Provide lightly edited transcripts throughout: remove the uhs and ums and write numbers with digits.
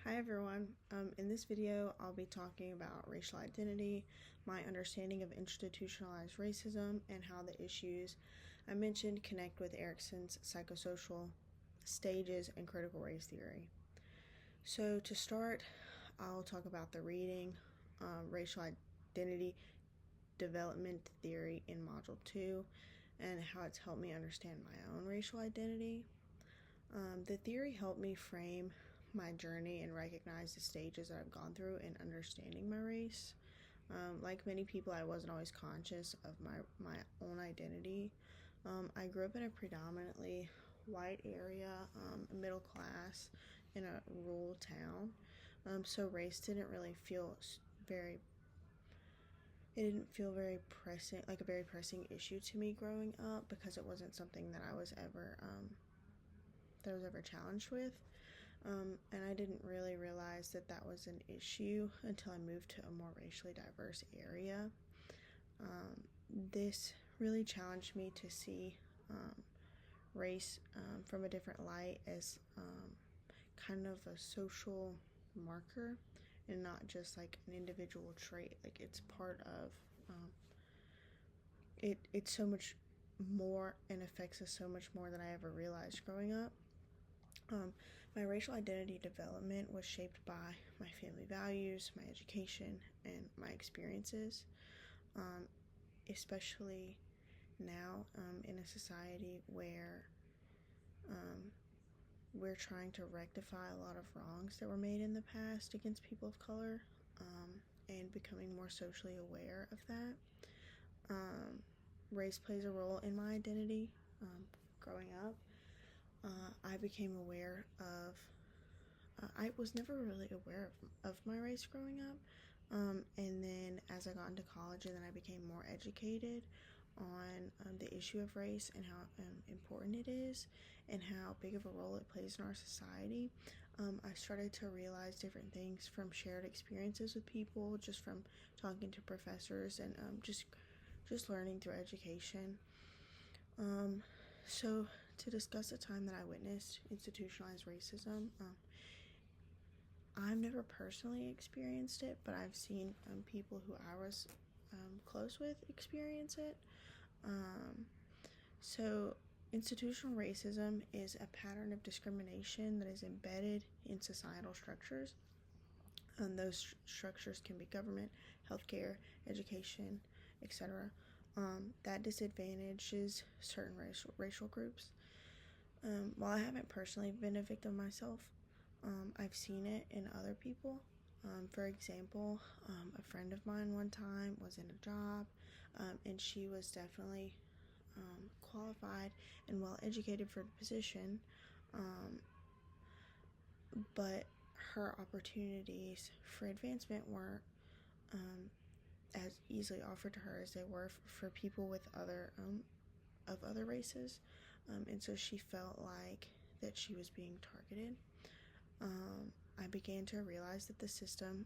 Hi everyone. In this video, I'll be talking about racial identity, my understanding of institutionalized racism, and how the issues I mentioned connect with Erikson's psychosocial stages and critical race theory. So to start, I'll talk about the reading, racial identity development theory in Module 2, and how it's helped me understand my own racial identity. The theory helped me frame my journey and recognize the stages that I've gone through in understanding my race. Like many people, I wasn't always conscious of my own identity. I grew up in a predominantly white area, middle class, in a rural town. So race didn't really feel very pressing, like a very pressing issue to me growing up, because it wasn't something that I was ever challenged with. And I didn't really realize that was an issue until I moved to a more racially diverse area. This really challenged me to see race from a different light, as kind of a social marker and not just like an individual trait. Like it's part of it's so much more and affects us so much more than I ever realized growing up. My racial identity development was shaped by my family values, my education, and my experiences, especially now in a society where we're trying to rectify a lot of wrongs that were made in the past against people of color, and becoming more socially aware of that. Race plays a role in my identity. Growing up, I became aware of, I was never really aware of my race growing up, and then as I got into college, and then I became more educated on the issue of race and how important it is and how big of a role it plays in our society. I started to realize different things from shared experiences with people, just from talking to professors, and just learning through education. So to discuss the time that I witnessed institutionalized racism, I've never personally experienced it, but I've seen people who I was close with experience it. So institutional racism is a pattern of discrimination that is embedded in societal structures. And those structures can be government, healthcare, education, etc. That disadvantages certain racial groups. While I haven't personally been a victim myself, I've seen it in other people. For example, a friend of mine one time was in a job, and she was definitely qualified and well educated for the position, but her opportunities for advancement weren't as easily offered to her as they were for people with other races, and so she felt like that she was being targeted. I began to realize that the system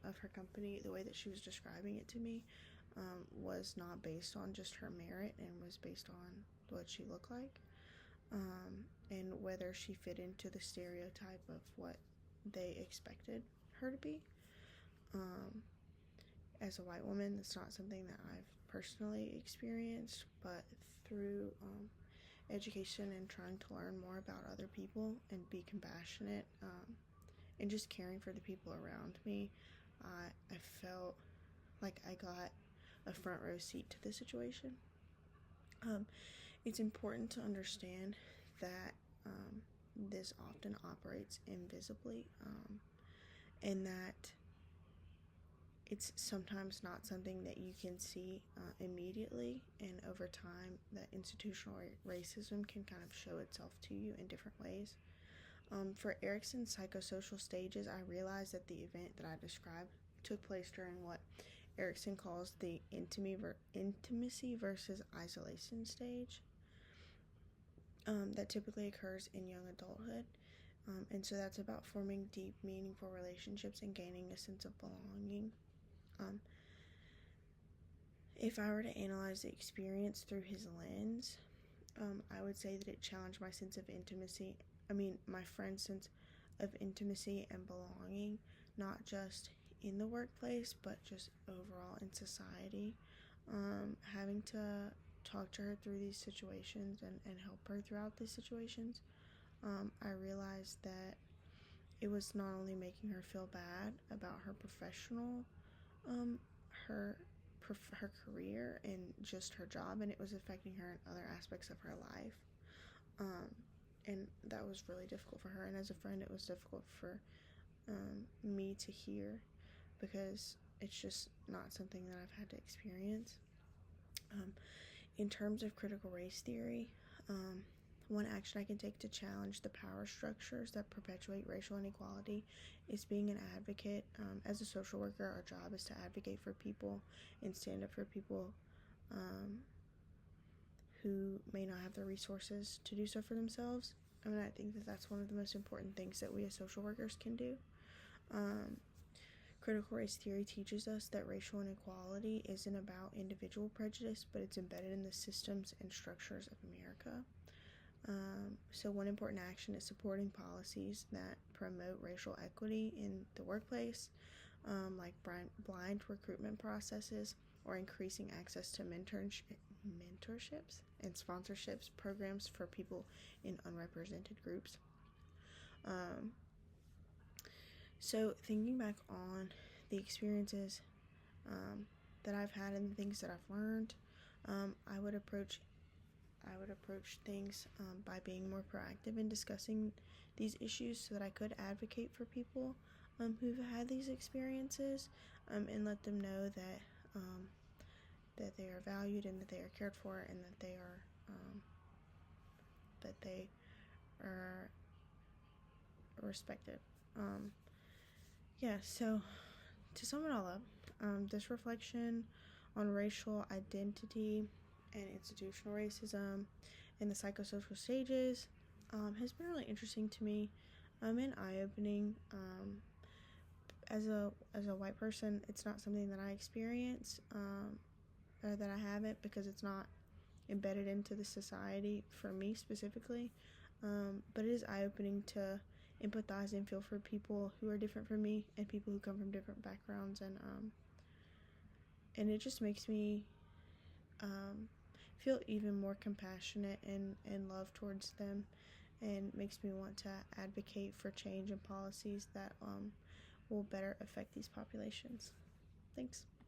of her company, the way that she was describing it to me, was not based on just her merit, and was based on what she looked like, and whether she fit into the stereotype of what they expected her to be. As a white woman, that's not something that I've personally experienced, but through education and trying to learn more about other people and be compassionate, and just caring for the people around me, I felt like I got a front row seat to the situation. It's important to understand that this often operates invisibly, and that it's sometimes not something that you can see immediately, and over time that institutional racism can kind of show itself to you in different ways. For Erikson's psychosocial stages, I realized that the event that I described took place during what Erikson calls the intimacy versus isolation stage, that typically occurs in young adulthood. And so that's about forming deep, meaningful relationships and gaining a sense of belonging. If I were to analyze the experience through his lens, I would say that it challenged my sense of intimacy. My friend's sense of intimacy and belonging, not just in the workplace, but just overall in society. Having to talk to her through these situations and help her throughout these situations, I realized that it was not only making her feel bad about her professional, um, her her career and just her job, and it was affecting her in other aspects of her life. Um, and that was really difficult for her. And as a friend, it was difficult for me to hear because it's just not something that I've had to experience. In terms of critical race theory, one action I can take to challenge the power structures that perpetuate racial inequality is being an advocate. As a social worker, our job is to advocate for people and stand up for people who may not have the resources to do so for themselves. I mean, I think that that's one of the most important things that we as social workers can do. Critical race theory teaches us that racial inequality isn't about individual prejudice, but it's embedded in the systems and structures of America. So one important action is supporting policies that promote racial equity in the workplace, like blind recruitment processes or increasing access to mentorships and sponsorships programs for people in unrepresented groups. So thinking back on the experiences that I've had and the things that I've learned, I would approach things by being more proactive in discussing these issues so that I could advocate for people who've had these experiences, and let them know that that they are valued and that they are cared for and that they are respected. So to sum it all up, this reflection on racial identity and institutional racism and the psychosocial stages has been really interesting to me and eye-opening. As a white person, it's not something that I experience or that I haven't, because it's not embedded into the society for me specifically. But it is eye-opening to empathize and feel for people who are different from me and people who come from different backgrounds, and it just makes me feel even more compassionate and love towards them, and makes me want to advocate for change and policies that will better affect these populations. Thanks.